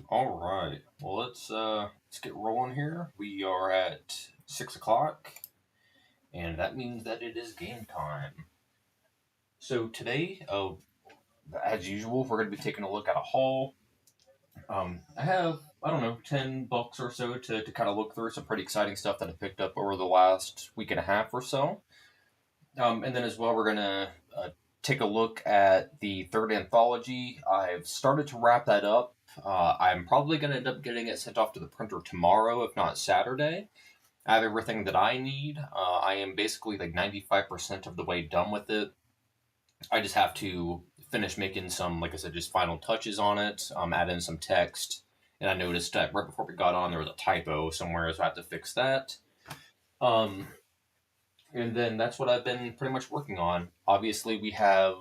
All right. Well, let's get rolling here. We are at 6 o'clock, and that means that it is game time. So today, as usual, we're going to be taking a look at a haul. I have I don't know 10 books or so to kind of look through some pretty exciting stuff that I picked up over the last week and a half or so. And then as well, we're gonna take a look at the third anthology. I've started to wrap that up. I'm probably going to end up getting it sent off to the printer tomorrow, if not Saturday. I have everything that I need. I am basically like 95% of the way done with it. I just have to finish making some, like I said, just final touches on it, add in some text. And I noticed right before we got on, there was a typo somewhere, so I have to fix that. Um, and then that's what I've been pretty much working on. Obviously, we have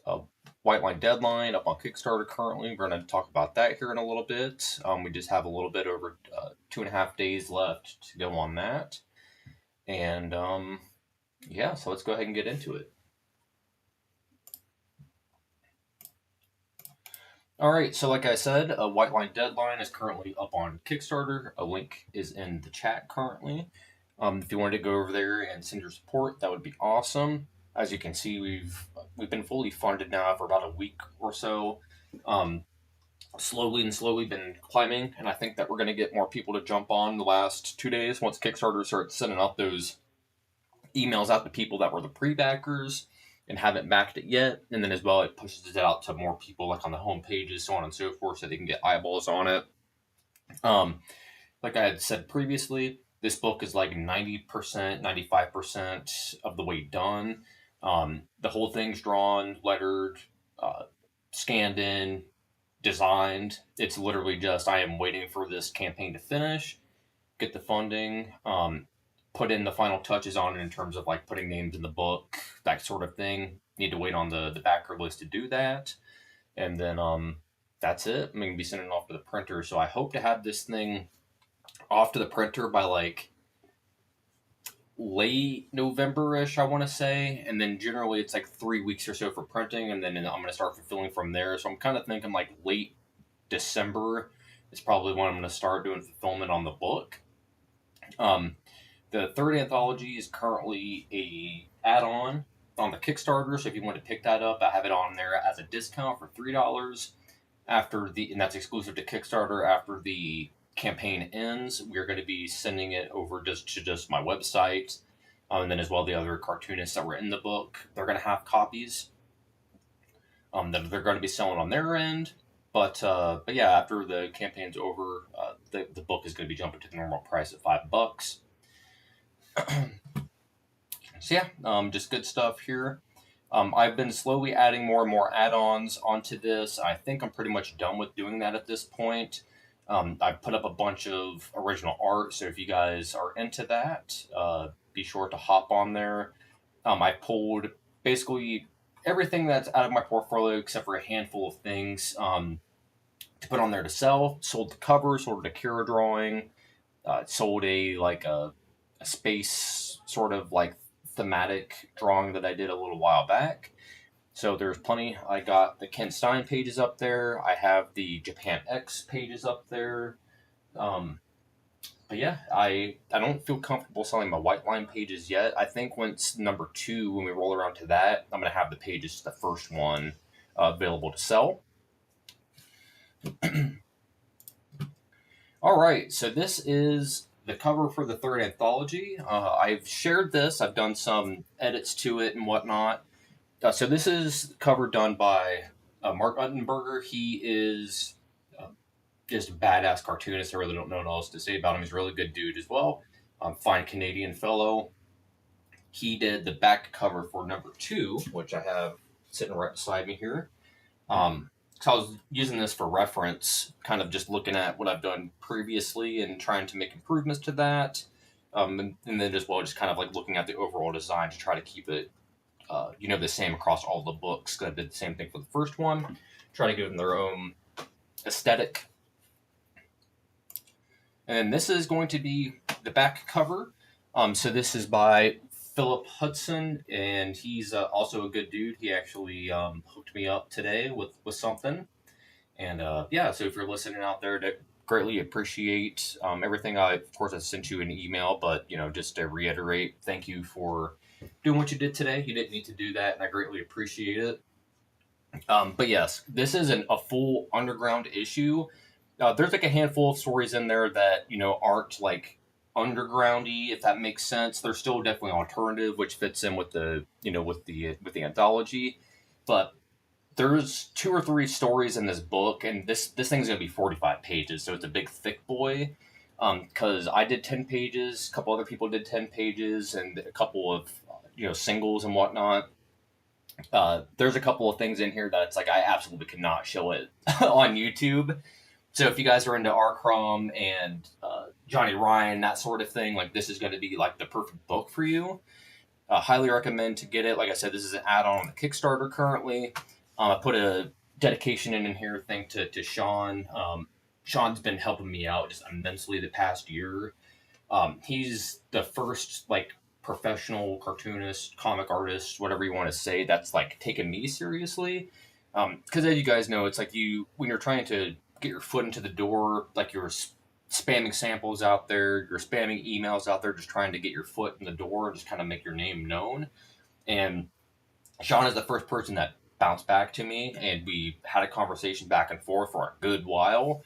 a White Line Deadline up on Kickstarter currently. We're going to talk about that here in a little bit. We just have a little bit over 2.5 days left to go on that. And yeah, so let's go ahead and get into it. All right, so like I said, a White Line Deadline is currently up on Kickstarter. A link is in the chat currently. If you wanted to go over there and send your support, that would be awesome. As you can see, we've been fully funded now for about a week or so. Slowly and slowly been climbing, and I think that we're going to get more people to jump on the last 2 days once Kickstarter starts sending out those emails out to people that were the pre-backers and haven't backed it yet. And then as well, it pushes it out to more people, like on the home pages, so on and so forth, so they can get eyeballs on it. Like I had said previously, this book is like 90%, 95% of the way done. The whole thing's drawn, lettered, scanned in, designed. It's literally just I am waiting for this campaign to finish, get the funding, put in the final touches on it in terms of like putting names in the book, that sort of thing. Need to wait on the backer list to do that. And then that's it. I'm going to be sending it off to the printer. So I hope to have this thing off to the printer by like late November-ish, I want to say. And then generally it's like 3 weeks or so for printing, and then I'm going to start fulfilling from there. So I'm kind of thinking like late December is probably when I'm going to start doing fulfillment on the book. The third anthology is currently a add-on on the Kickstarter, so if you want to pick that up, I have it on there as a discount for $3. And that's exclusive to Kickstarter. After the campaign ends, we're going to be sending it over just my website, and then as well the other cartoonists that were in the book. They're going to have copies that they're going to be selling on their end. But yeah, after the campaign's over, the book is going to be jumping to the normal price at $5. So yeah, just good stuff here. I've been slowly adding more and more add-ons onto this. I think I'm pretty much done with doing that at this point. I've put up a bunch of original art, so if you guys are into that, be sure to hop on there. I pulled basically everything that's out of my portfolio except for a handful of things to put on there to sell. Sold the cover, sold a Kira drawing, sold a space sort of like thematic drawing that I did a little while back. So there's plenty. I got the Ken Stein pages up there. I have the Japan X pages up there. But yeah, I don't feel comfortable selling my White Line pages yet. I think once number 2, when we roll around to that, I'm going to have the pages to the first one available to sell. All right, so this is the cover for the third anthology. I've shared this. I've done some edits to it and whatnot. So this is cover done by Mark Uttenberger. He is just a badass cartoonist. I really don't know what else to say about him. He's a really good dude as well. Fine Canadian fellow. He did the back cover for number 2, which I have sitting right beside me here. So I was using this for reference, kind of just looking at what I've done previously and trying to make improvements to that. And then as well, just kind of like looking at the overall design to try to keep it, the same across all the books. I did the same thing for the first one. Try to give them their own aesthetic. And this is going to be the back cover. So this is by Philip Hudson, and he's also a good dude. He actually hooked me up today with something. And yeah, so if you're listening out there, to greatly appreciate everything. Of course, I sent you an email, but just to reiterate, thank you for doing what you did today. You didn't need to do that, and I greatly appreciate it. But yes, this is a full underground issue. There's like a handful of stories in there that aren't like undergroundy, if that makes sense. They're still definitely alternative, which fits in with the with the anthology. But there's two or three stories in this book, and this thing's gonna be 45 pages, so it's a big thick boy. Because I did 10 pages, a couple other people did 10 pages, and a couple of singles and whatnot. There's a couple of things in here that it's like I absolutely cannot show it on YouTube. So if you guys are into R. and Johnny Ryan, that sort of thing, like this is going to be like the perfect book for you. Highly recommend to get it. Like I said, this is an add-on on the Kickstarter currently. I put a dedication in here thing to Sean. Sean's been helping me out just immensely the past year. He's the first like professional cartoonist, comic artist, whatever you want to say, that's like taken me seriously. Because as you guys know, it's like when you're trying to get your foot into the door, like you're spamming samples out there, you're spamming emails out there, just trying to get your foot in the door, just kind of make your name known. And Sean is the first person that bounced back to me, and we had a conversation back and forth for a good while.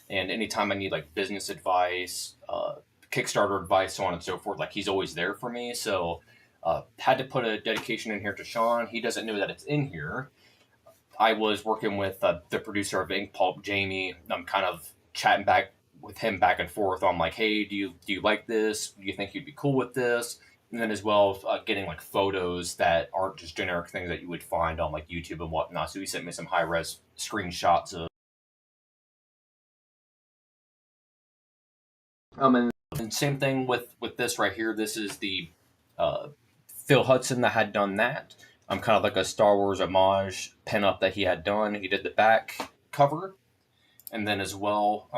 And anytime I need like business advice, Kickstarter advice, so on and so forth, like he's always there for me. So had to put a dedication in here to Sean. He doesn't know that it's in here. I was working with the producer of Ink Pulp, Jamie. I'm kind of chatting back with him back and forth. I'm like, hey, do you like this? Do you think you'd be cool with this? And then as well, getting like photos that aren't just generic things that you would find on like YouTube and whatnot. So he sent me some high res screenshots of. And same thing with this right here. This is the uh, Phil Hudson that had done that. I'm kind of like a Star Wars homage pinup that he had done. He did the back cover, and then as well,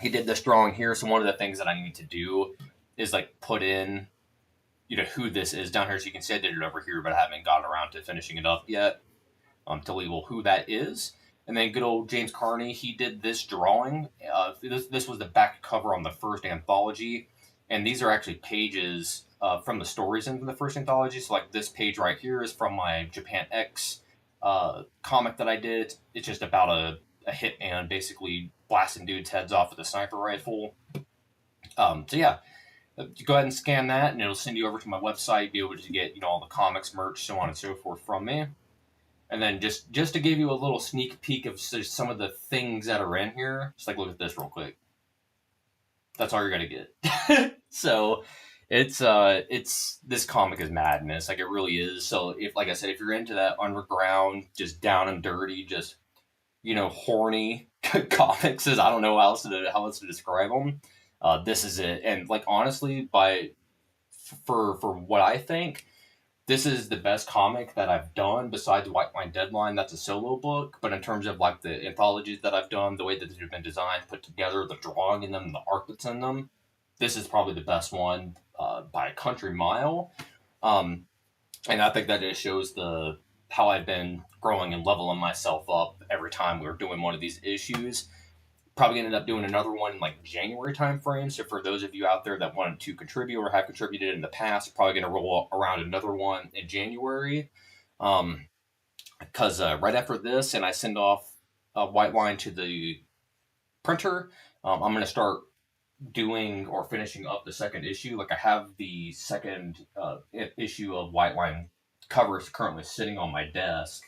he did this drawing here. So one of the things that I need to do is like put in, who this is down here. So you can see I did it over here, but I haven't gotten around to finishing it up yet. To label who that is. And then good old James Carney, he did this drawing. This was the back cover on the first anthology, and these are actually pages from the stories in the first anthology. So like this page right here is from my Japan X comic that I did. It's just about a hitman basically blasting dudes' heads off with a sniper rifle. So yeah, go ahead and scan that, and it'll send you over to my website. Be able to get all the comics merch, so on and so forth from me. And then just to give you a little sneak peek of some of the things that are in here, just like look at this real quick. That's all you're gonna get. So it's this comic is madness, like it really is. So if, like I said, if you're into that underground, just down and dirty, just horny comics, is I don't know how else to describe them. This is it, and like honestly, for what I think, this is the best comic that I've done besides White Line Deadline. That's a solo book, but in terms of like the anthologies that I've done, the way that they've been designed, put together, the drawing in them, the art that's in them, this is probably the best one by a country mile. Um, and I think that just shows the how I've been growing and leveling myself up every time we're doing one of these issues. Probably ended up doing another one in like January timeframe. So for those of you out there that wanted to contribute or have contributed in the past, probably going to roll around another one in January. Because right after this, and I send off a white line to the printer, I'm going to start doing or finishing up the second issue. Like I have the second issue of White Line covers currently sitting on my desk,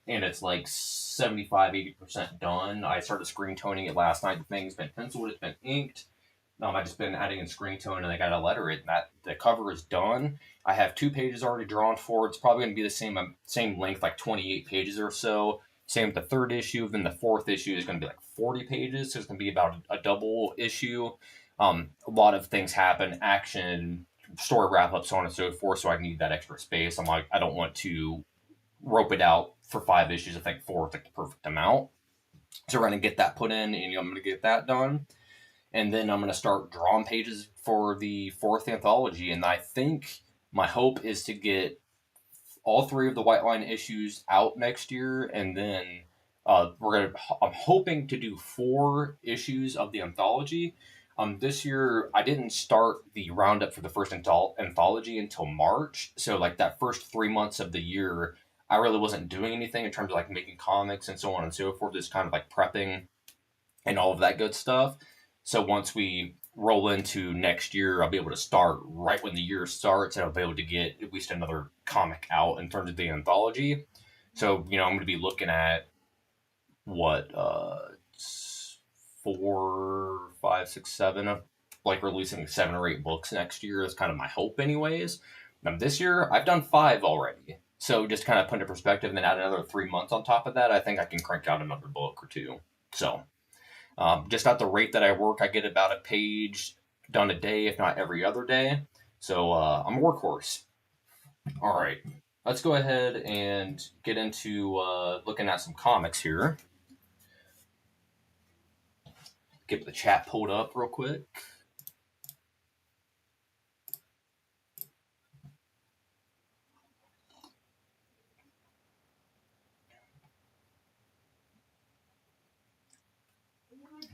and it's like 75-80% done. I started screen toning it last night. The thing's been penciled, it's been inked. I've just been adding in screen tone, and I got to letter it. And that the cover is done. I have 2 pages already drawn for it. It's probably going to be the same length, like 28 pages or so. Same with the third issue. Then the fourth issue is going to be like 40 pages. So it's going to be about a double issue. A lot of things happen, action, story wrap up, so on and so forth. So I need that extra space. I'm like, I don't want to rope it out for 5 issues. I think 4 is like the perfect amount. So we're going to get that put in, and I'm going to get that done. And then I'm going to start drawing pages for the 4th anthology. And I think my hope is to get all 3 of the White Line issues out next year, and then I'm hoping to do 4 issues of the anthology. This year I didn't start the roundup for the first anthology until March, so like that first 3 months of the year, I really wasn't doing anything in terms of like making comics and so on and so forth. Just kind of like prepping and all of that good stuff. So once we roll into next year, I'll be able to start right when the year starts, and I'll be able to get at least another comic out in terms of the anthology. So I'm going to be looking at what 4, 5, 6, 7 of like releasing 7 or 8 books next year is kind of my hope, anyways. Now this year I've done 5 already. So just kind of put into perspective and then add another 3 months on top of that, I think I can crank out another book or two. So just at the rate that I work, I get about a page done a day, if not every other day. So I'm a workhorse. All right, let's go ahead and get into looking at some comics here. Get the chat pulled up real quick.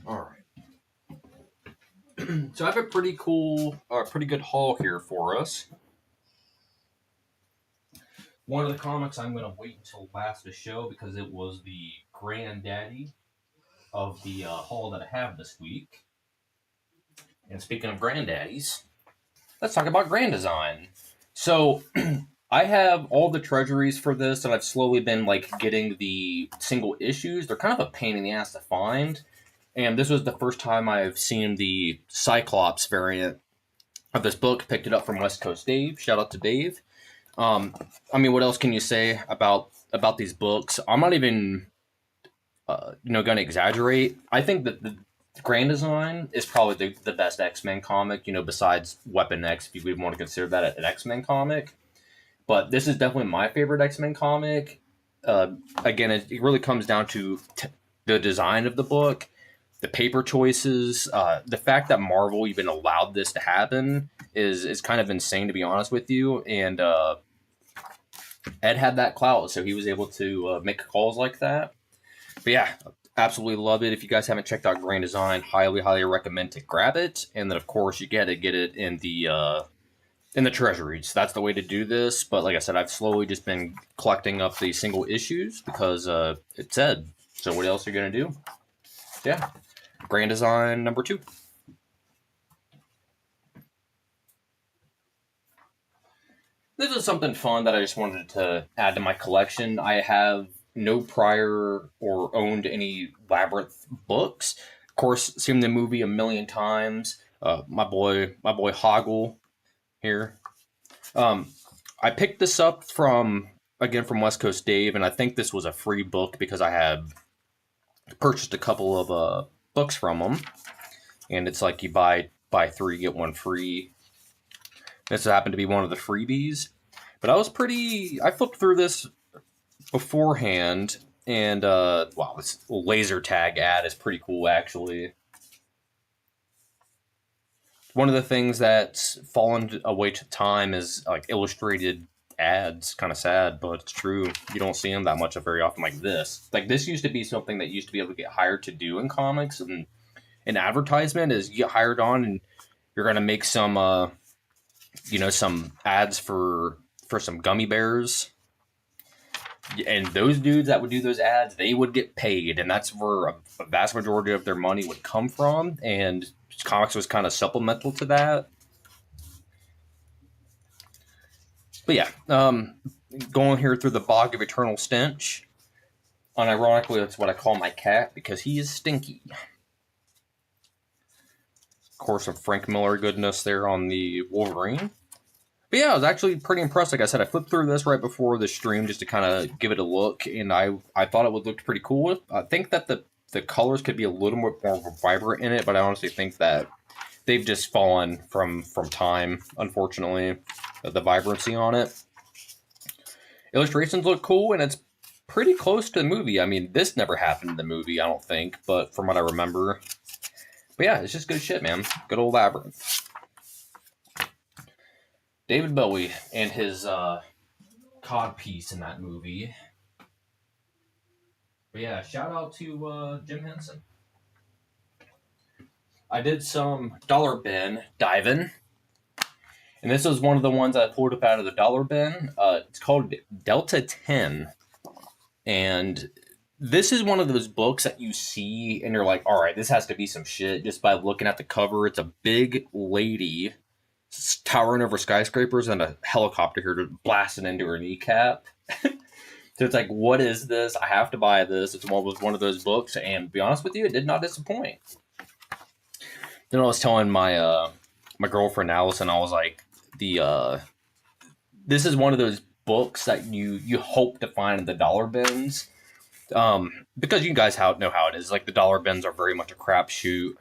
All right. So I have a pretty good haul here for us. One of the comics I'm going to wait until last to show because it was the granddaddy of the haul that I have this week. And speaking of granddaddies, let's talk about Grand Design. So I have all the treasuries for this, and I've slowly been like getting the single issues. They're kind of a pain in the ass to find, and this was the first time I've seen the Cyclops variant of this book. Picked it up from West Coast Dave. Shout out to Dave. I mean, what else can you say about these books? I'm not even going to exaggerate. I think that the Grand Design is probably the best X-Men comic, besides Weapon X, if you would want to consider that an X-Men comic. But this is definitely my favorite X-Men comic. Again, it really comes down to the design of the book, the paper choices, the fact that Marvel even allowed this to happen is kind of insane, to be honest with you. And Ed had that clout, so he was able to make calls like that. But yeah, absolutely love it. If you guys haven't checked out Grand Design, highly recommend to grab it. And then of course you get it in the treasuries. That's the way to do this. But like I said, I've slowly just been collecting up the single issues because it said. So what else are you gonna do? Yeah, Grand Design number 2. This is something fun that I just wanted to add to my collection. I have no prior or owned any Labyrinth books. Of course, seen the movie a million times. My boy Hoggle here. Um, I picked this up from West Coast Dave, and I think this was a free book because I had purchased a couple of books from him, and it's like you buy 3 get 1 free. This happened to be one of the freebies, but I flipped through this beforehand, and wow, this laser tag ad is pretty cool actually. One of the things that's fallen away to time is like illustrated ads. Kind of sad, but it's true. You don't see them that much very often like this. Like this used to be something that used to be able to get hired to do in comics, and an advertisement is you get hired on and you're gonna make some ads for some gummy bears, and those dudes that would do those ads, they would get paid, and that's where a vast majority of their money would come from. And comics was kind of supplemental to that. But yeah, going here through the bog of eternal stench. Unironically, that's what I call my cat because he is stinky. Of course, some Frank Miller goodness there on the Wolverine. But yeah, I was actually pretty impressed. Like I said, I flipped through this right before the stream just to kind of give it a look, and I thought it would look pretty cool. I think that the colors could be a little more vibrant in it, but I honestly think that they've just fallen from time, unfortunately, the vibrancy on it. Illustrations look cool, and it's pretty close to the movie. I mean, this never happened in the movie, I don't think, but from what I remember. But yeah, it's just good shit, man. Good old Labyrinth. David Bowie and his cod piece in that movie. But yeah, shout out to Jim Henson. I did some dollar bin diving, and this was one of the ones I pulled up out of the dollar bin. It's called Delta 10, and this is one of those books that you see and you're like, all right, this has to be some shit just by looking at the cover. It's a big lady towering over skyscrapers and a helicopter here blasting into her kneecap. So it's like, what is this? I have to buy this. It's one of those books, and to be honest with you, it did not disappoint. Then I was telling my girlfriend Allison, I was like, the this is one of those books that you hope to find in the dollar bins, because you guys know how it is. Like the dollar bins are very much a crapshoot.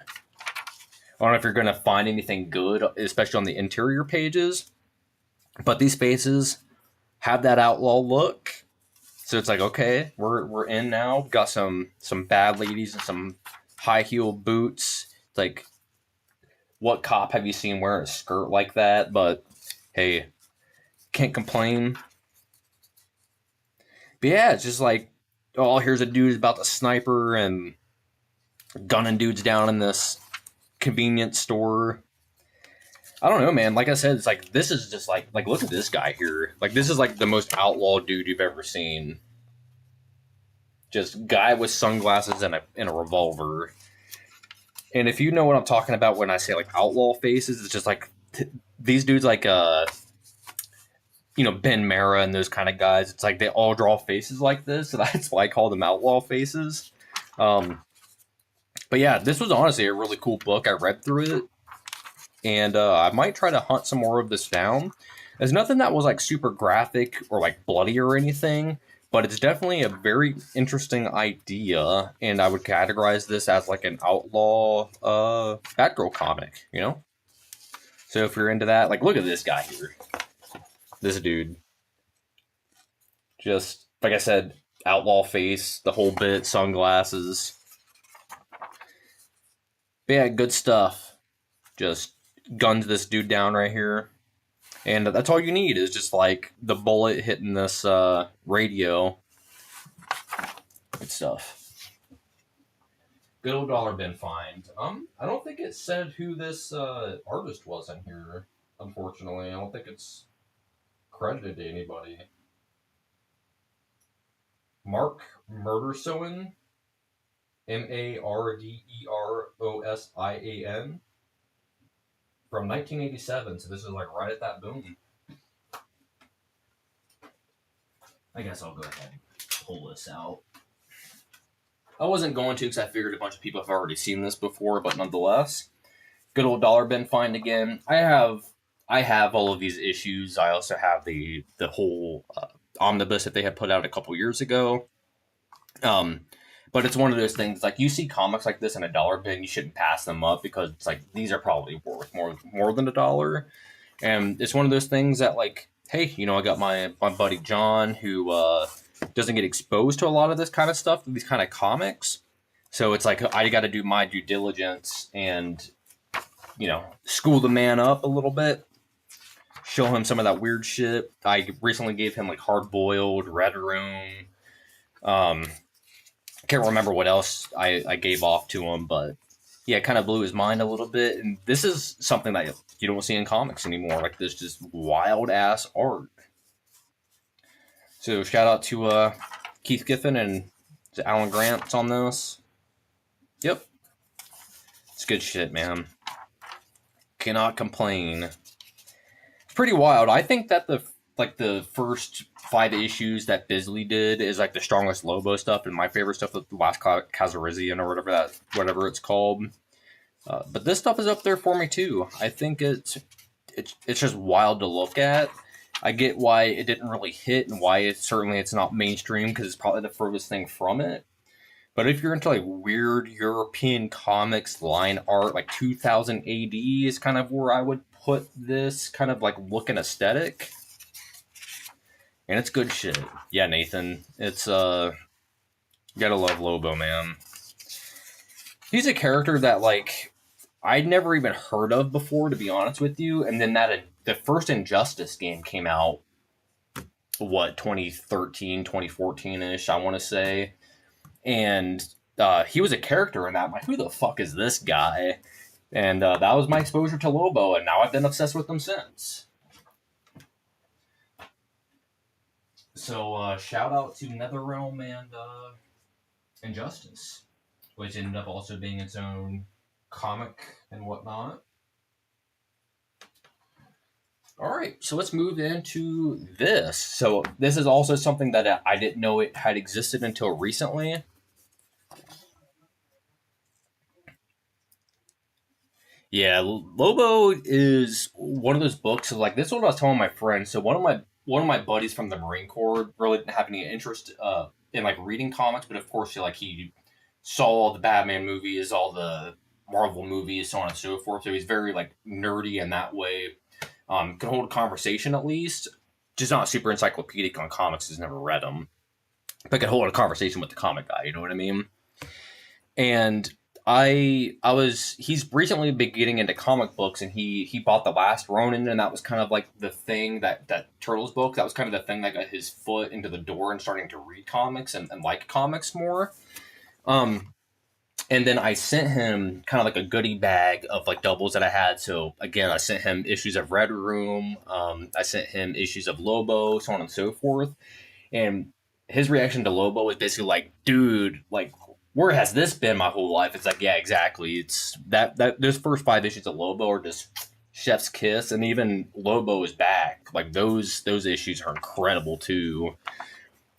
I don't know if you're gonna find anything good, especially on the interior pages. But these spaces have that outlaw look. So it's like, okay, we're in now. Got some bad ladies and some high heel boots. It's like, what cop have you seen wearing a skirt like that? But hey, can't complain. But yeah, it's just like, oh, here's a dude about to sniper and gunning dudes down in this convenience store. I don't know, man. Like I said, it's like this is just like look at this guy here. Like this is like the most outlaw dude you've ever seen. Just guy with sunglasses and a revolver. And if you know what I'm talking about when I say like outlaw faces, it's just like these dudes like Ben Mara and those kind of guys. It's like they all draw faces like this, so that's why I call them outlaw faces. But yeah, this was honestly a really cool book. I read through it, and I might try to hunt some more of this down. There's nothing that was like super graphic or like bloody or anything, but it's definitely a very interesting idea, and I would categorize this as like an outlaw Batgirl comic, you know? So if you're into that, like look at this guy here. This dude. Just, like I said, outlaw face, the whole bit, sunglasses. But yeah, good stuff. Just guns this dude down right here. And that's all you need is just like the bullet hitting this radio. Good stuff. Good old dollar bin find. I don't think it said who this artist was in here, unfortunately. I don't think it's credited to anybody. Mark Murdersoin, Marderosian, from 1987. So this is like right at that boom. I guess I'll go ahead and pull this out. I wasn't going to because I figured a bunch of people have already seen this before, but nonetheless, good old dollar bin find again. I have all of these issues. I also have the whole omnibus that they had put out a couple years ago. But it's one of those things like you see comics like this in a dollar bin, you shouldn't pass them up because it's like these are probably worth more than $1. And it's one of those things that like, hey, I got my buddy John who doesn't get exposed to a lot of this kind of stuff, these kind of comics. So it's like I got to do my due diligence and school the man up a little bit, show him some of that weird shit. I recently gave him like Hard Boiled, Red Room. Can't remember what else I gave off to him, but yeah, it kind of blew his mind a little bit. And this is something that you don't see in comics anymore, like this just wild ass art. So shout out to Keith Giffen and Alan Grant's on this. Yep, it's good shit, man. Cannot complain. It's pretty wild. I think that the first 5 issues that Bisley did is like the strongest Lobo stuff, and my favorite stuff is the last Kazarizian or whatever it's called. But this stuff is up there for me too. I think it's just wild to look at. I get why it didn't really hit and why it's not mainstream because it's probably the furthest thing from it. But if you're into like weird European comics line art, like 2000 AD is kind of where I would put this kind of like look and aesthetic. And it's good shit. Yeah, Nathan. It's you gotta love Lobo, man. He's a character that like I'd never even heard of before, to be honest with you. And then the first Injustice game came out, 2013, 2014-ish, I want to say. and he was a character in that. I'm like, who the fuck is this guy? And that was my exposure to Lobo, and now I've been obsessed with him since. So shout out to NetherRealm and Injustice, which ended up also being its own comic and whatnot. All right, so let's move into this. So this is also something that I didn't know it had existed until recently. Yeah, Lobo is one of those books. Like this is what I was telling my friend. So one of my buddies from the Marine Corps really didn't have any interest in like reading comics, but of course, he saw all the Batman movies, all the Marvel movies, so on and so forth. So he's very like nerdy in that way. Can hold a conversation at least. Just not super encyclopedic on comics. Has never read them, but can hold a conversation with the comic guy. You know what I mean? And he's recently been getting into comic books, and he bought the last Ronin, and that was kind of like the thing that Turtles book, that was kind of the thing that got his foot into the door and starting to read comics and like comics more. um and then I sent him kind of like a goodie bag of like doubles that I had. So again, I sent him issues of Red Room, I sent him issues of Lobo, so on and so forth. And his reaction to Lobo was basically like, dude, like, where has this been my whole life? It's like, yeah, exactly. It's that those first five issues of Lobo are just chef's kiss, and even Lobo is back. Like those issues are incredible too.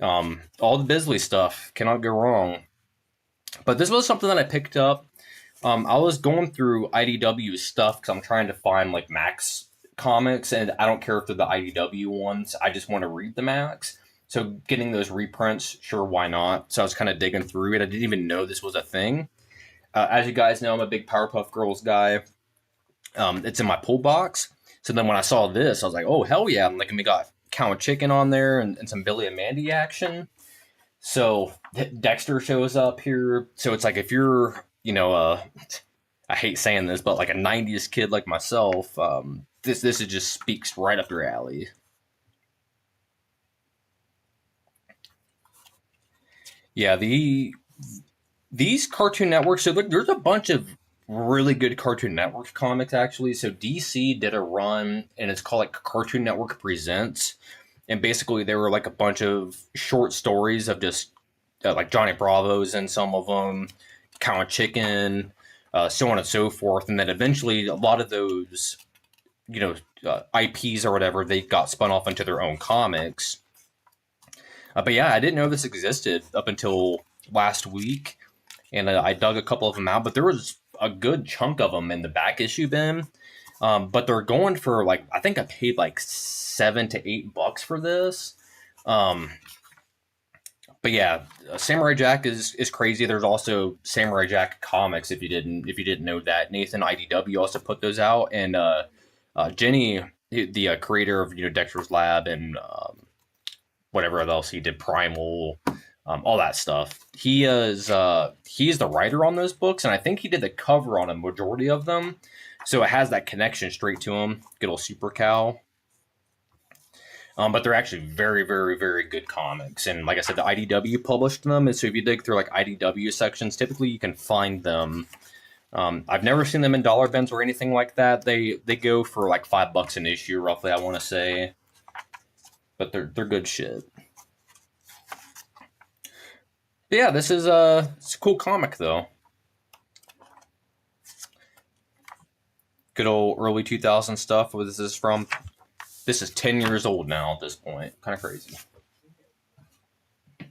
All the Bisley stuff cannot go wrong. But this was something that I picked up. I was going through IDW stuff because I'm trying to find like Max comics, and I don't care if they're the IDW ones. I just want to read the Max. So getting those reprints, sure, why not? So I was kind of digging through it. I didn't even know this was a thing. As you guys know, I'm a big Powerpuff Girls guy. It's in my pull box. So then when I saw this, I was like, oh, hell yeah. And like, we got Cow and Chicken on there, and some Billy and Mandy action. So Dexter shows up here. So it's like, if you're, I hate saying this, but like a '90s kid like myself, this just speaks right up your alley. Yeah, these Cartoon Networks. So there's a bunch of really good Cartoon Network comics actually. So DC did a run, and it's called like Cartoon Network Presents, and basically they were like a bunch of short stories of just like Johnny Bravo's in some of them, Cow and Chicken, so on and so forth. And then eventually a lot of those, IPs or whatever, they got spun off into their own comics. But yeah, I didn't know this existed up until last week, and I dug a couple of them out. But there was a good chunk of them in the back issue bin. But they're going for like, I think I paid like $7 to $8 for this. Um, but yeah, Samurai Jack is crazy. There's also Samurai Jack comics. If you didn't know that, Nathan IDW also put those out, and Jenny, the creator of Dexter's Lab and whatever else he did, Primal, all that stuff. He's the writer on those books, and I think he did the cover on a majority of them. So it has that connection straight to him. Good old Super Cow. But they're actually very, very, very good comics. And like I said, the IDW published them. And so if you dig through like IDW sections, typically you can find them. I've never seen them in dollar bins or anything like that. They go for like $5 an issue, roughly, I want to say. But they're good shit. But yeah, this is it's a cool comic though. Good old early 2000 stuff. Where this is from? This is 10 years old now at this point. Kind of crazy. Get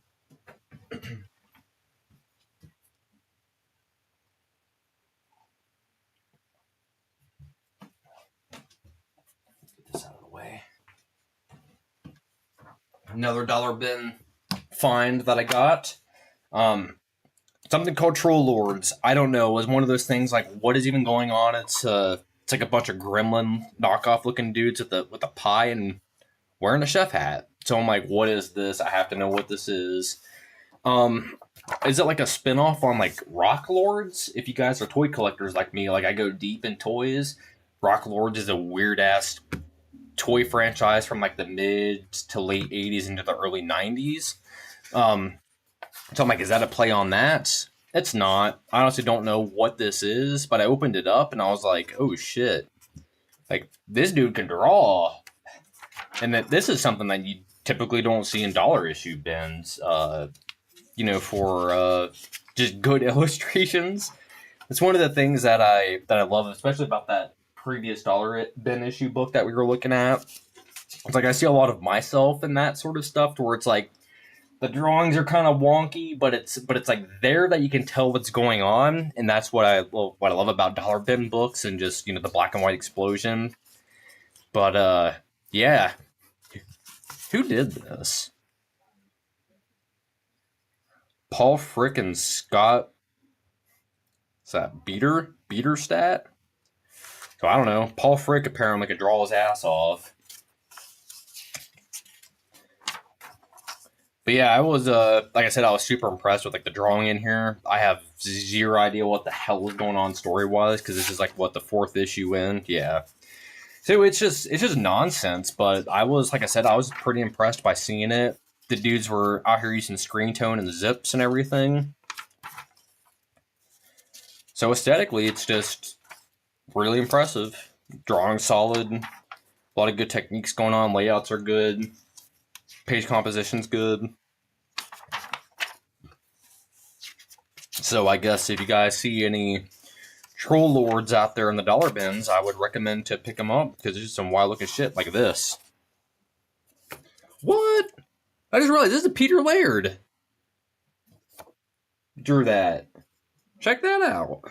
this out of the way. Another dollar bin find that I got. Um, Something called Troll Lords. I don't know. It was one of those things like, what is even going on? It's like a bunch of gremlin knockoff looking dudes with a pie and wearing a chef hat. So I'm like, what is this? I have to know what this is. Um, is it like a spinoff on like Rock Lords? If you guys are toy collectors like me, like I go deep in toys. Rock Lords is a weird ass toy franchise from like the mid to late '80s into the early '90s. Um, So I'm like, is that a play on that? It's not. I honestly don't know what this is, but I opened it up and I was like, oh shit. Like, this dude can draw. And that this is something that you typically don't see in dollar issue bins, for just good illustrations. It's one of the things that I love, especially about that previous dollar bin issue book that we were looking at. It's like I see a lot of myself in that sort of stuff, to where it's like the drawings are kind of wonky, but it's like there that you can tell what's going on, and that's what I love about dollar bin books and just the black and white explosion. But yeah, who did this? Paul frickin' Scott. Is that beater stat? So I don't know. Paul Frick apparently could draw his ass off. But yeah, I was like I said, I was super impressed with like the drawing in here. I have zero idea what the hell is going on story wise, because this is like what, the fourth issue in. Yeah. So it's just nonsense. But I was, like I said, I was pretty impressed by seeing it. The dudes were out here using screen tone and zips and everything. So aesthetically, it's just really impressive. Drawing solid. A lot of good techniques going on. Layouts are good. Page composition's good. So I guess if you guys see any troll lords out there in the dollar bins, I would recommend to pick them up, because there's some wild looking shit like this. What? I just realized this is Peter Laird. Drew that. Check that out.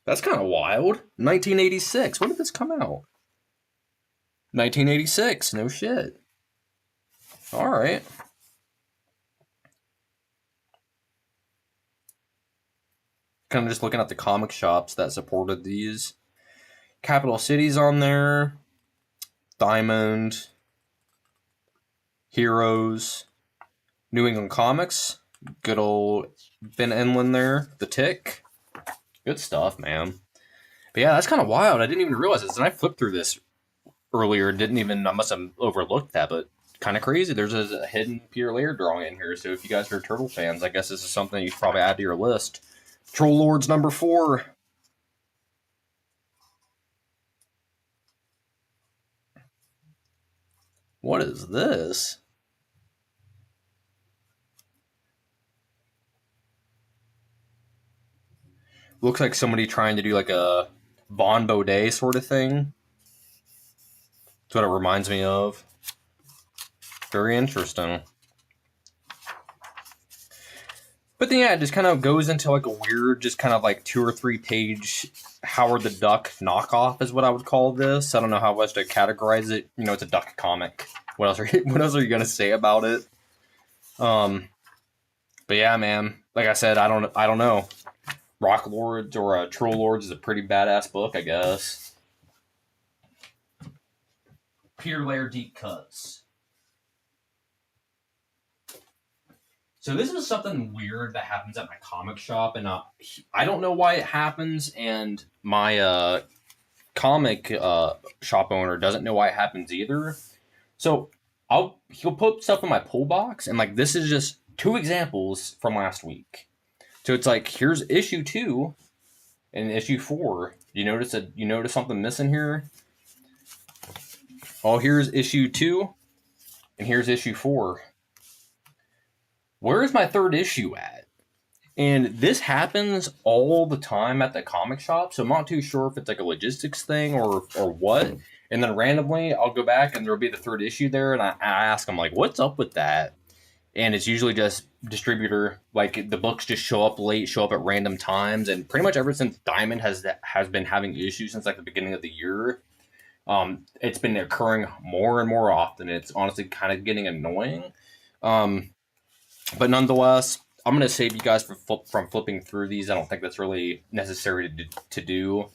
That's kind of wild. 1986. When did this come out? 1986. No shit. All right. Kind of just looking at the comic shops that supported these. Capital City's on there. Diamond. Heroes. New England Comics. Good old Ben Inland there. The Tick. Good stuff, man. But yeah, that's kind of wild. I didn't even realize this. And I flipped through this earlier. I must have overlooked that, but kind of crazy. There's a hidden Peter Laird drawing in here. So if you guys are Turtle fans, I guess this is something you should probably add to your list. Troll Lords number 4. What is this? Looks like somebody trying to do like a Bon Baudet sort of thing. That's what it reminds me of. Very interesting. But then yeah, it just kind of goes into like a weird, just kind of like 2 or 3 page Howard the Duck knockoff is what I would call this. I don't know how else to categorize it. It's a duck comic. What else are you gonna say about it? But yeah, man. Like I said, I don't know. Rock Lords or Troll Lords is a pretty badass book, I guess. Peter Laird deep cuts. So this is something weird that happens at my comic shop, and I don't know why it happens, and my comic shop owner doesn't know why it happens either. So he'll put stuff in my pull box, and like this is just 2 examples from last week. So it's like, here's issue 2 and issue 4. You notice something missing here? Oh, here's issue 2 and here's issue 4. Where's my 3rd issue at? And this happens all the time at the comic shop, so I'm not too sure if it's like a logistics thing or what. And then randomly, I'll go back and there'll be the 3rd issue there, and I ask them, like, what's up with that? And it's usually just distributor, like the books just show up late, show up at random times, and pretty much ever since Diamond has been having issues since like the beginning of the year, it's been occurring more and more often. It's honestly kind of getting annoying. But nonetheless, I'm going to save you guys from flipping through these. I don't think that's really necessary to do.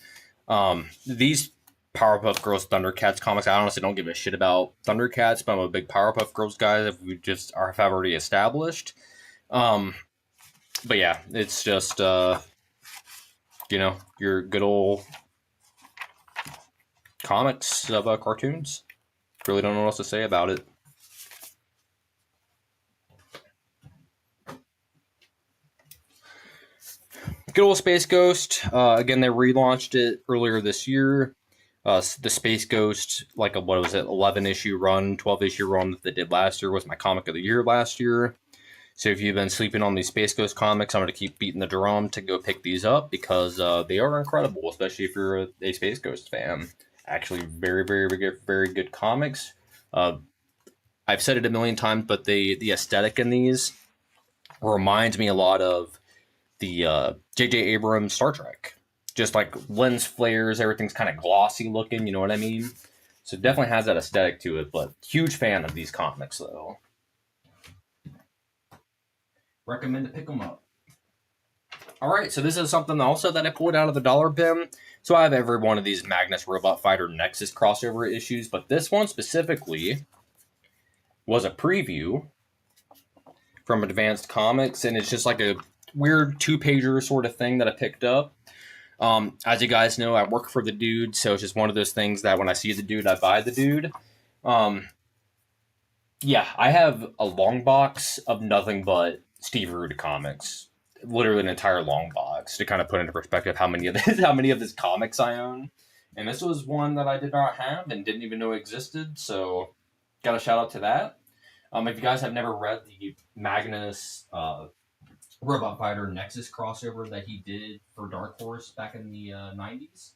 These Powerpuff Girls Thundercats comics, I honestly don't give a shit about Thundercats, but I'm a big Powerpuff Girls guy that we just have already established. But yeah, it's just, your good old comics of cartoons. Really don't know what else to say about it. good old Space Ghost. Again, they relaunched it earlier this year. The Space Ghost, like a, what was it, 11 issue run, 12 issue run that they did last year was my comic of the year last year. So if you've been sleeping on these Space Ghost comics, I'm going to keep beating the drum to go pick these up because they are incredible, especially if you're a Space Ghost fan. Actually, very, very, very good comics. I've said it a million times, but the aesthetic in these reminds me a lot of the J.J. Abrams Star Trek. Just like lens flares, everything's kind of glossy looking, you know what I mean? So it definitely has that aesthetic to it, but huge fan of these comics, though. Recommend to pick them up. All right, so this is something also that I pulled out of the dollar bin. So I have every one of these Magnus Robot Fighter Nexus crossover issues, but this one specifically was a preview from Advanced Comics, and it's just like a weird two-pager sort of thing that I picked up. As you guys know, I work for the dude, so it's just one of those things that when I see the dude, I buy the dude. Yeah, I have a long box of nothing but Steve Rude comics. Literally an entire long box to kind of put into perspective how many of his comics I own. And this was one that I did not have and didn't even know existed, so got a shout out to that. If you guys have never read the Magnus Robot Fighter Nexus crossover that he did for Dark Horse back in the 90s,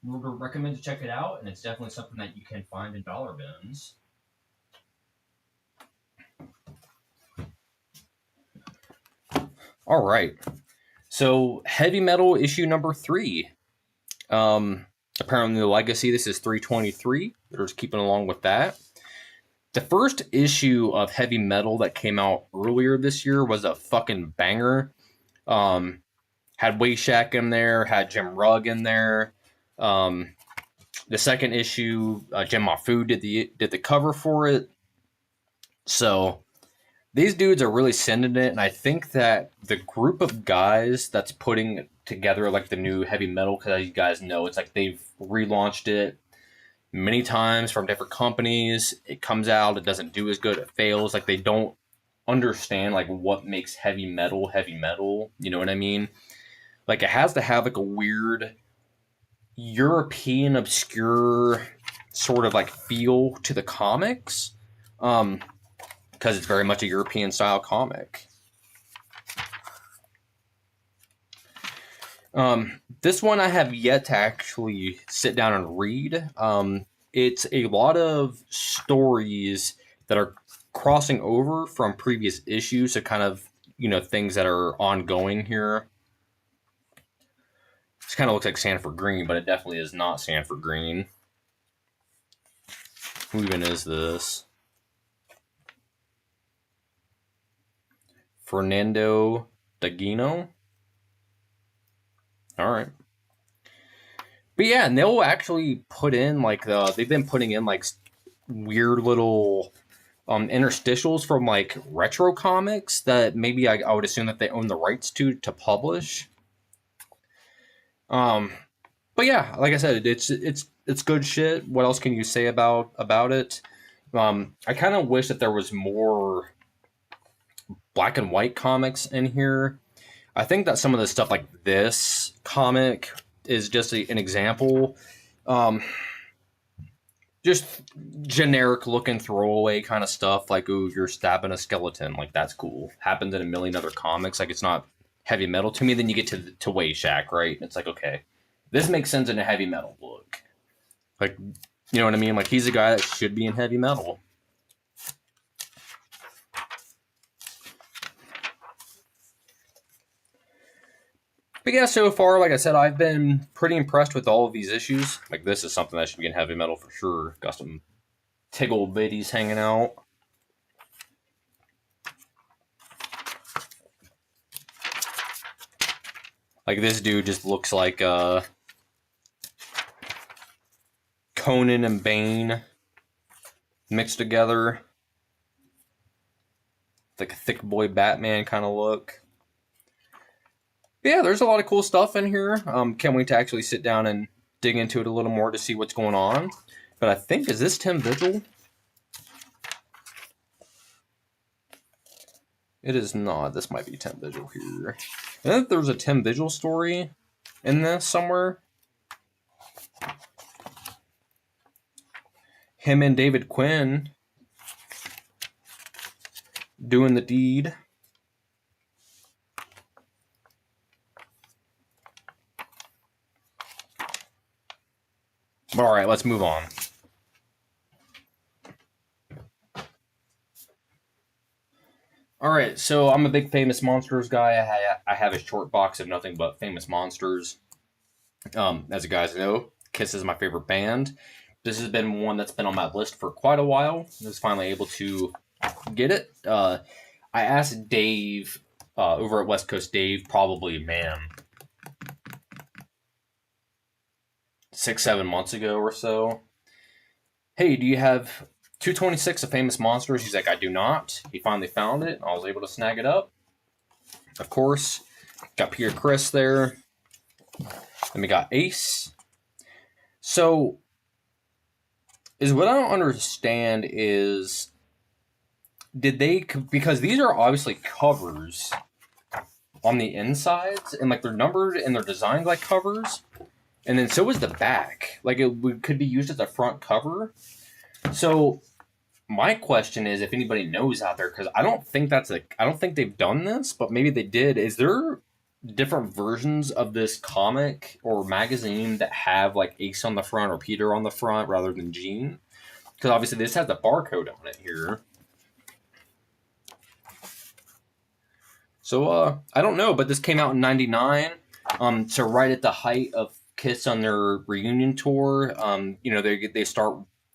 we would recommend to check it out, and it's definitely something that you can find in dollar bins. All right, so Heavy Metal issue number 3. Apparently the Legacy, this is 323. They're just keeping along with that. The first issue of Heavy Metal that came out earlier this year was a fucking banger. Had Wayshak in there, had Jim Rugg in there. The second issue, Jim Mafu did the cover for it. So these dudes are really sending it, and I think that the group of guys that's putting together like the new Heavy Metal, because as you guys know, it's like they've relaunched it many times from different companies. It comes out, it doesn't do as good, it fails. Like they don't understand like what makes heavy metal. You know what I mean? Like it has to have like a weird European obscure sort of like feel to the comics. Because it's very much a European style comic. This one I have yet to actually sit down and read. It's a lot of stories that are crossing over from previous issues to kind of, things that are ongoing here. This kind of looks like Sanford Green, but it definitely is not Sanford Green. Who even is this? Fernando Daguino? All right. But yeah, and they'll actually put in like they've been putting in like weird little interstitials from like retro comics that maybe I would assume that they own the rights to publish. But yeah, like I said, it's good shit. What else can you say about it? I kind of wish that there was more black and white comics in here. I think that some of the stuff like this comic is just an example. Just generic looking throwaway kind of stuff like, ooh, you're stabbing a skeleton. Like, that's cool. Happens in a million other comics. Like, it's not heavy metal to me. Then you get to Wayshak, right? It's like, okay, this makes sense in a heavy metal book. Like, you know what I mean? Like, he's a guy that should be in heavy metal. But yeah, so far, like I said, I've been pretty impressed with all of these issues. Like, this is something that should be in heavy metal for sure. Got some tiggle biddies hanging out. Like, this dude just looks like Conan and Bane mixed together. It's like a thick boy Batman kind of look. But yeah, there's a lot of cool stuff in here. Can't wait to actually sit down and dig into it a little more to see what's going on. But I think, is this Tim Vigil? It is not. This might be Tim Vigil here. I think there's a Tim Vigil story in this somewhere. Him and David Quinn doing the deed. All right, let's move on. All right, so I'm a big Famous Monsters guy. I have a short box of nothing but Famous Monsters. As you guys know, Kiss is my favorite band. This has been one that's been on my list for quite a while. I was finally able to get it. I asked Dave over at West Coast Dave, probably, man, 6-7 months ago or so. Hey, do you have 226 of Famous Monsters? He's like, I do not. He finally found it. I was able to snag it up. Of course, got Peter Criss there. Then we got Ace. So, is what I don't understand is, did they, because these are obviously covers on the insides, and like they're numbered and they're designed like covers, and then so is the back. Like it could be used as a front cover. So my question is, if anybody knows out there, because I don't think they've done this, but maybe they did. Is there different versions of this comic or magazine that have like Ace on the front or Peter on the front rather than Gene? Because obviously this has the barcode on it here. So I don't know, but this came out in '99. So right at the height of Kiss on their reunion tour.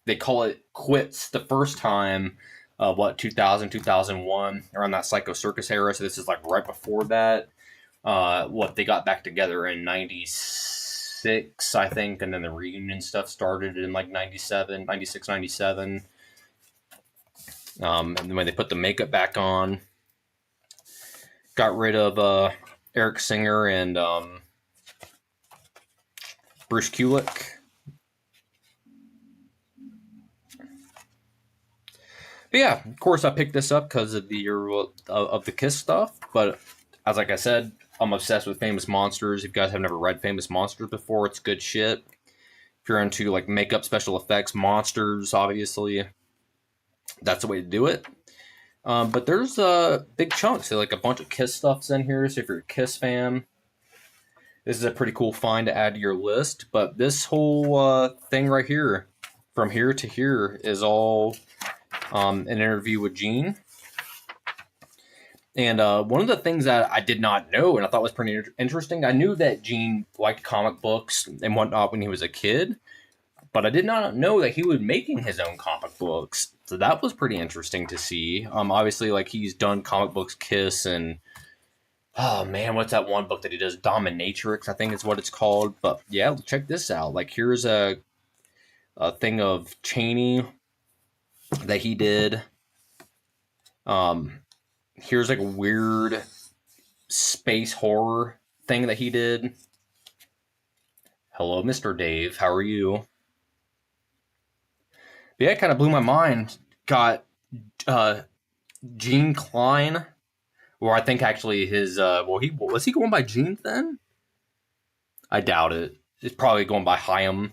They call it quits the first time. 2000, 2001, around that Psycho Circus era. So this is like right before that. They got back together in '96, I think, and then the reunion stuff started in like '97, '96, '97. And then when they put the makeup back on, got rid of Eric Singer and Bruce Kulick. But yeah, of course I picked this up because of the Kiss stuff. But as like I said, I'm obsessed with Famous Monsters. If you guys have never read Famous Monsters before, it's good shit. If you're into like makeup, special effects, monsters, obviously, that's the way to do it. But there's big chunks, so like a bunch of Kiss stuffs in here. So if you're a Kiss fan, this is a pretty cool find to add to your list. But this whole thing right here, from here to here, is all an interview with Gene. And one of the things that I did not know, and I thought was pretty interesting, I knew that Gene liked comic books and whatnot when he was a kid, but I did not know that he was making his own comic books. So that was pretty interesting to see. Obviously, like he's done comic books, Kiss, and oh man, what's that one book that he does? Dominatrix, I think is what it's called. But yeah, check this out. Like here's a thing of Cheney that he did. Here's like a weird space horror thing that he did. Hello, Mr. Dave. How are you? But yeah, it kind of blew my mind. Got Gene Klein, or I think actually his he was he going by Gene then? I doubt it. It's probably going by Chaim.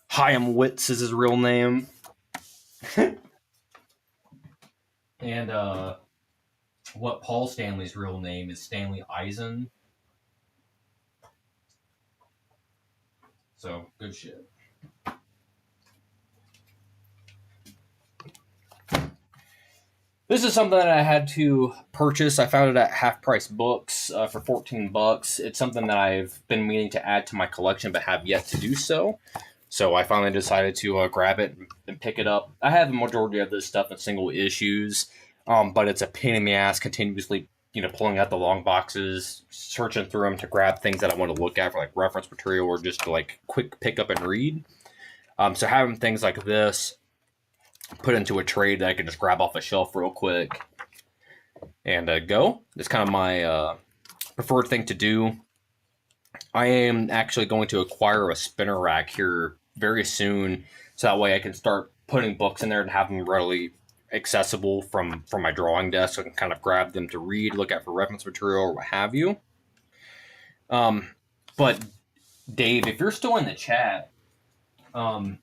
Chaim Witz is his real name. And what Paul Stanley's real name is Stanley Eisen. So good shit. This is something that I had to purchase. I found it at Half Price Books for $14. It's something that I've been meaning to add to my collection, but have yet to do so. So I finally decided to grab it and pick it up. I have the majority of this stuff in single issues, but it's a pain in the ass continuously, pulling out the long boxes, searching through them to grab things that I want to look at for like reference material or just to like quick pick up and read. So having things like this put into a trade that I can just grab off a shelf real quick and go. It's kind of my preferred thing to do. I am actually going to acquire a spinner rack here very soon, so that way I can start putting books in there and have them readily accessible from my drawing desk, so I can kind of grab them to read, look at for reference material or what have you. But Dave, if you're still in the chat, because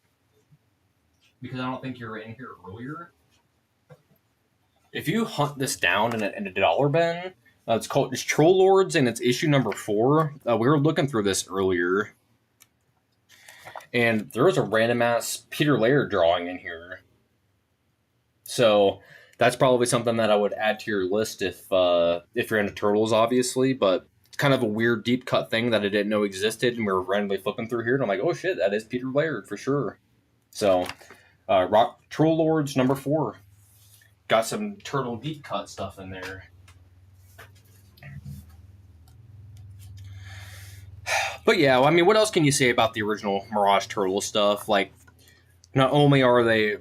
I don't think you were in here earlier, if you hunt this down in a dollar bin, it's Troll Lords, and it's issue number 4. We were looking through this earlier, and there was a random ass Peter Laird drawing in here. So that's probably something that I would add to your list if you're into turtles, obviously. But it's kind of a weird deep cut thing that I didn't know existed, and we were randomly flipping through here, and I'm like, oh shit, that is Peter Laird for sure. So, Rock Troll Lords number 4 got some turtle deep cut stuff in there. But yeah, well, I mean, what else can you say about the original Mirage Turtle stuff? Like, not only are they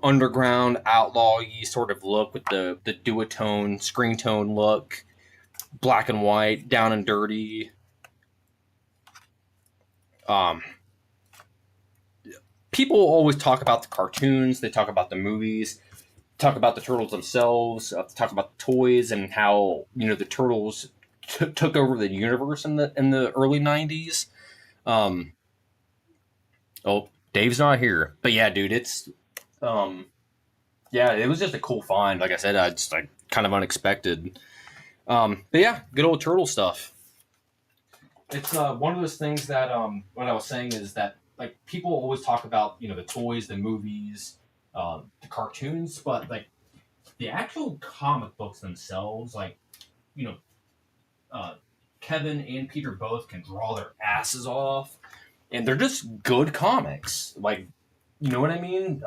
underground, outlaw-y sort of look with the duotone, screen tone look, black and white, down and dirty. People always talk about the cartoons, they talk about the movies, talk about the turtles themselves, talk about the toys and how the turtles took over the universe in the early 90s. Oh, Dave's not here, but yeah, dude, it's yeah, it was just a cool find. Like I said, just like kind of unexpected. But yeah, good old turtle stuff. It's one of those things that what I was saying is that like people always talk about the toys, the movies, the cartoons, but like the actual comic books themselves, like Kevin and Peter both can draw their asses off, and they're just good comics. Like, you know what I mean?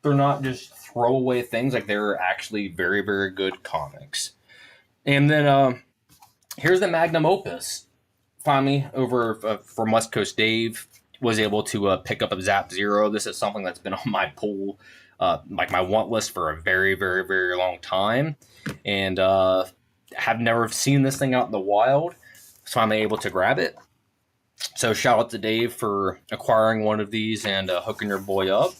They're not just throwaway things. Like, they're actually very, very good comics. And then here's the magnum opus. Finally, over from West Coast Dave, was able to pick up a Zap Zero. This is something that's been on my pull, like my want list for a very, very, very long time. And have never seen this thing out in the wild. So I'm able to grab it. So shout out to Dave for acquiring one of these and hooking your boy up.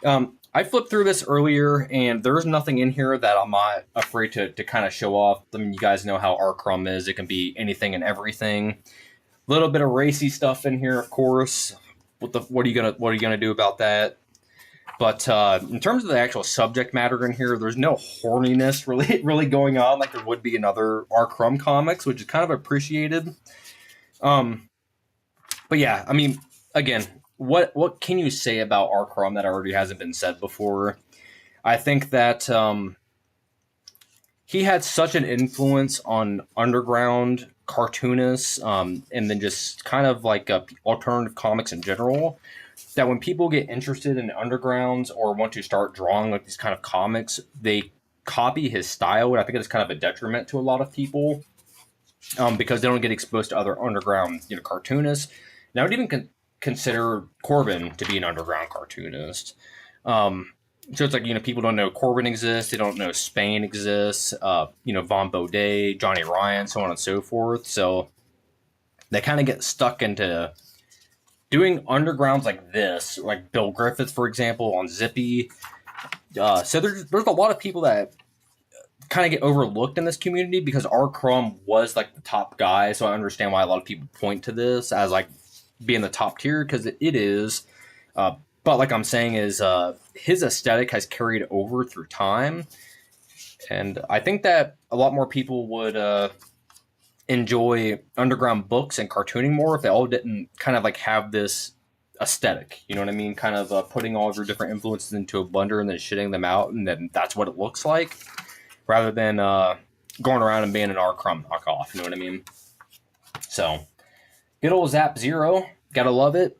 I flipped through this earlier, and there's nothing in here that I'm not afraid to kind of show off. I mean, you guys know how our crumb is. It can be anything and everything. A little bit of racy stuff in here, of course. What are you gonna do about that? But in terms of the actual subject matter in here, there's no horniness really going on like there would be in other R. Crumb comics, which is kind of appreciated. But yeah, I mean, again, what can you say about R. Crumb that already hasn't been said before? I think that he had such an influence on underground cartoonists, and then just kind of like alternative comics in general, that when people get interested in undergrounds or want to start drawing like these kind of comics, they copy his style, and I think it's kind of a detriment to a lot of people, because they don't get exposed to other underground cartoonists. And I would even consider Corbin to be an underground cartoonist. So it's like, people don't know Corbin exists, they don't know Spain exists, Von Baudet, Johnny Ryan, so on and so forth. So they kind of get stuck into doing undergrounds like this, like Bill Griffith, for example, on Zippy. So there's a lot of people that kind of get overlooked in this community because R. Crumb was like the top guy. So I understand why a lot of people point to this as like being the top tier, because it is. But like I'm saying is his aesthetic has carried over through time. And I think that a lot more people would enjoy underground books and cartooning more if they all didn't kind of like have this aesthetic. You know what I mean? Kind of putting all of your different influences into a blender and then shitting them out, and then that's what it looks like, rather than going around and being an R. Crumb knockoff. You know what I mean? So, good old Zap Zero. Gotta love it.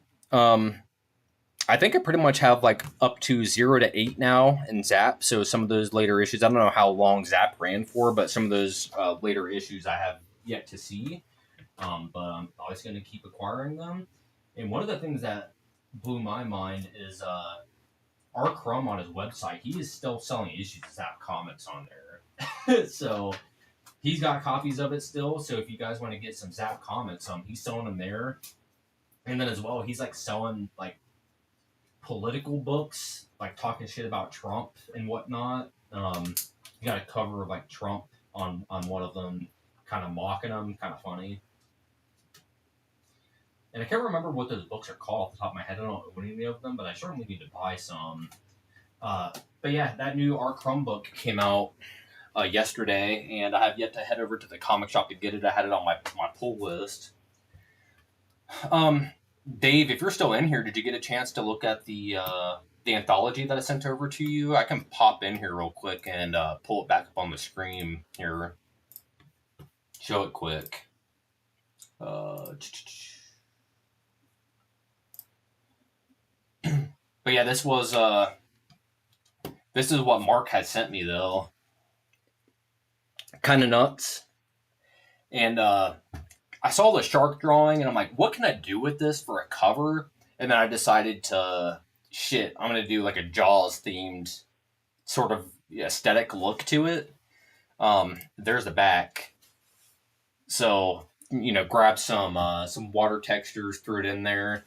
I think I pretty much have like up to 0 to 8 now in Zap. So some of those later issues, I don't know how long Zap ran for, but some of those later issues I have yet to see. But I'm always going to keep acquiring them. And one of the things that blew my mind is R. Crumb on his website, he is still selling issues of Zap Comics on there. So he's got copies of it still. So if you guys want to get some Zap Comics, he's selling them there. And then as well, he's like selling like political books like talking shit about Trump and whatnot. You got a cover of like Trump on one of them, kind of mocking him, kind of funny. And I can't remember what those books are called off the top of my head. I don't own any of them, but I certainly need to buy some. But yeah, that new R. Crumb book came out yesterday, and I have yet to head over to the comic shop to get it. I had it on my pull list. Um, Dave, if you're still in here, did you get a chance to look at the anthology that I sent over to you? I can pop in here real quick and pull it back up on the screen here. Show it quick. But yeah, this is what Mark had sent me though. Kind of nuts. And I saw the shark drawing, and I'm like, what can I do with this for a cover? And then I decided to I'm gonna do like a Jaws themed sort of aesthetic look to it. There's the back. So grab some water textures, threw it in there,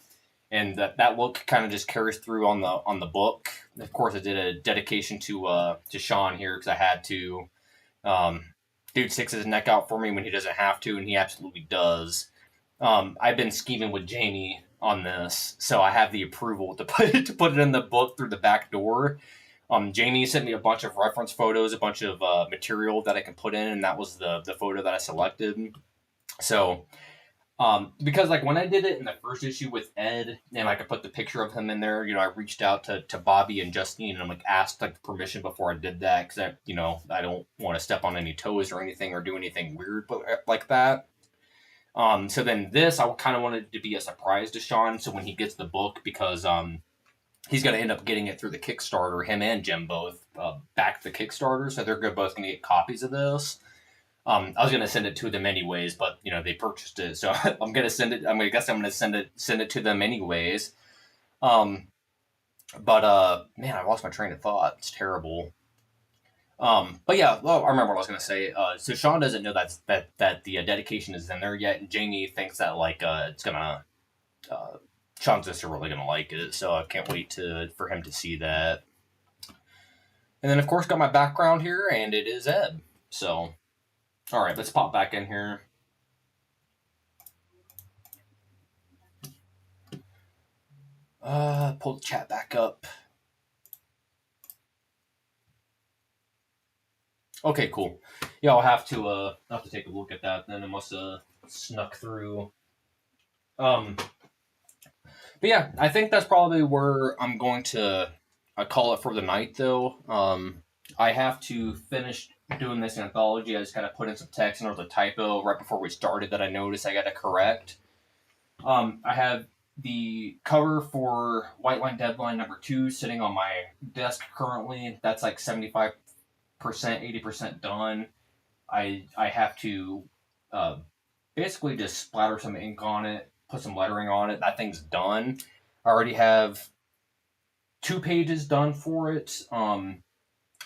and that look kind of just carries through on the book. Of course, I did a dedication to Sean here because I had to. Dude sticks his neck out for me when he doesn't have to, and he absolutely does. I've been scheming with Jamie on this, so I have the approval to put it in the book through the back door. Jamie sent me a bunch of reference photos, a bunch of material that I can put in, and that was the photo that I selected. So, because like when I did it in the first issue with Ed, and I could put the picture of him in there, I reached out to Bobby and Justine, and I'm like asked like permission before I did that because I don't want to step on any toes or anything or do anything weird like that. So then this, I kind of wanted to be a surprise to Sean. So when he gets the book, because he's going to end up getting it through the Kickstarter, him and Jim both backed the Kickstarter, so they're both going to get copies of this. I was going to send it to them anyways, but they purchased it, so I'm going to send it. I guess I'm going to send it to them anyways. But man, I lost my train of thought. It's terrible. But yeah, well, I remember what I was gonna say. So Sean doesn't know that the dedication is in there yet, and Jamie thinks that like it's gonna Sean's just really gonna like it. So I can't wait for him to see that. And then of course got my background here, and it is Ed. So all right, let's pop back in here. Pull the chat back up. Okay, cool. Yeah, I'll have to take a look at that. Then it must have snuck through. But yeah, I think that's probably where I'm going to call it for the night, though. I have to finish doing this anthology. I just got to put in some text, and there was a typo right before we started that I noticed I got to correct. I have the cover for White Line Deadline #2 sitting on my desk currently. That's like 75%, 80% done. I have to basically just splatter some ink on it, put some lettering on it. That thing's done. I already have 2 pages done for it.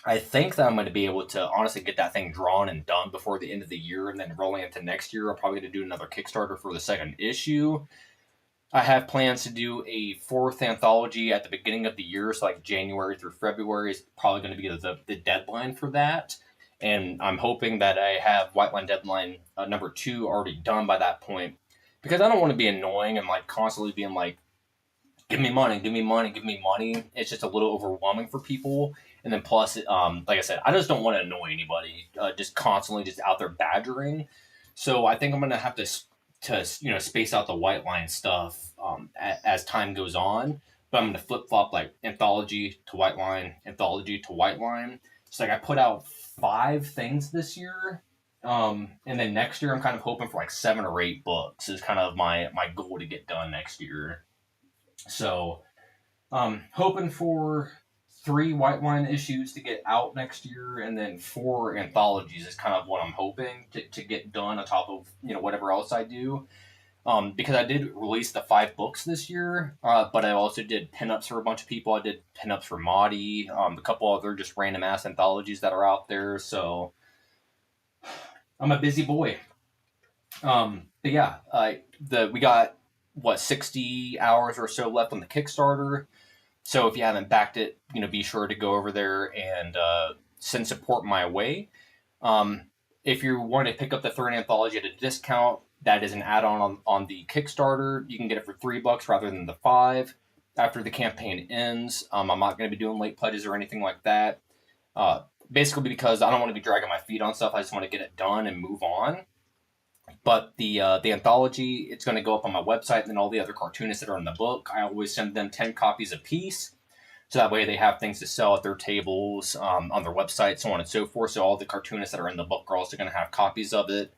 I think that I'm going to be able to honestly get that thing drawn and done before the end of the year, and then rolling into next year, I'm probably going to do another Kickstarter for the second issue. I have plans to do a 4th anthology at the beginning of the year, so like January through February is probably going to be the deadline for that. And I'm hoping that I have White Line Deadline #2 already done by that point, because I don't want to be annoying and like constantly being like, give me money, give me money, give me money. It's just a little overwhelming for people. And then plus, like I said, I just don't want to annoy anybody, just constantly just out there badgering. So I think I'm going to have to space out the White Line stuff as time goes on. But I'm going to flip flop like anthology to White Line, anthology to White Line. So like I put out 5 things this year, and then next year I'm kind of hoping for like 7 or 8 books is kind of my goal to get done next year. So hoping for 3 White Line issues to get out next year, and then 4 anthologies is kind of what I'm hoping to get done on top of whatever else I do. Because I did release the 5 books this year, but I also did pinups for a bunch of people. I did pinups for Maudie, a couple other just random ass anthologies that are out there. So I'm a busy boy. But yeah, we got 60 hours or so left on the Kickstarter. So if you haven't backed it, be sure to go over there and send support my way. Um, if you want to pick up the third anthology at a discount, that is an add-on on the Kickstarter. You can get it for $3 rather than the 5 after the campaign ends. I'm not going to be doing late pledges or anything like that. Uh, Basically because I don't want to be dragging my feet on stuff. I just want to get it done and move on. But the anthology, it's going to go up on my website, and then all the other cartoonists that are in the book, I always send them 10 copies a piece. So that way they have things to sell at their tables, on their website, so on and so forth. So all the cartoonists that are in the book are also going to have copies of it.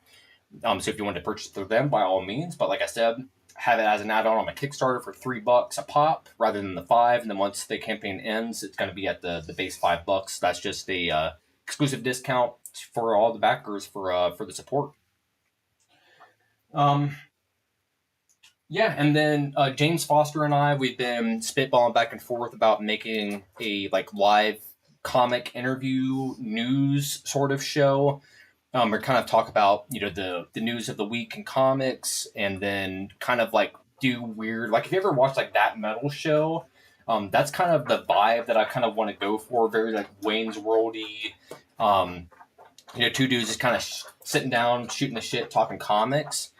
So if you want to purchase through them, by all means. But like I said, have it as an add-on my Kickstarter for $3 a pop rather than the 5. And then once the campaign ends, it's going to be at the base $5. That's just a exclusive discount for all the backers for the support. Um, yeah, and then James Foster and I, we've been spitballing back and forth about making a like live comic interview news sort of show. Or kind of talk about the news of the week in comics, and then kind of like do weird, like if you ever watched like That Metal Show, that's kind of the vibe that I kind of want to go for. Very like Wayne's Worldy. Two dudes just kind of sitting down, shooting the shit, talking comics,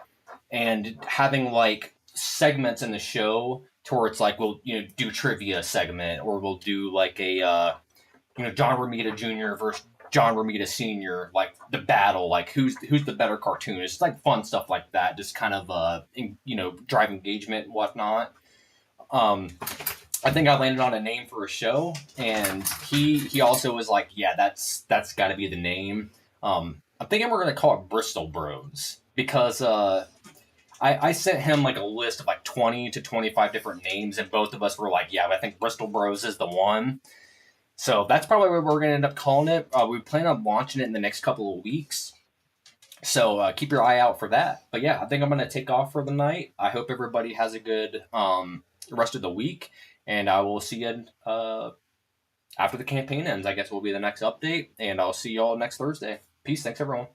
and having like segments in the show to where it's like we'll do trivia segment, or we'll do like a John Romita Jr. versus John Romita Sr., like the battle, like who's the better cartoonist. It's like fun stuff like that, just kind of drive engagement and whatnot. I think I landed on a name for a show, and he also was like, yeah, that's got to be the name. I'm thinking we're gonna call it Bristol Bros, because I sent him like a list of like 20 to 25 different names, and both of us were like, yeah, I think Bristol Bros is the one. So that's probably what we're going to end up calling it. We plan on launching it in the next couple of weeks. So keep your eye out for that. But yeah, I think I'm going to take off for the night. I hope everybody has a good rest of the week. And I will see you after the campaign ends. I guess will be the next update. And I'll see you all next Thursday. Peace. Thanks, everyone.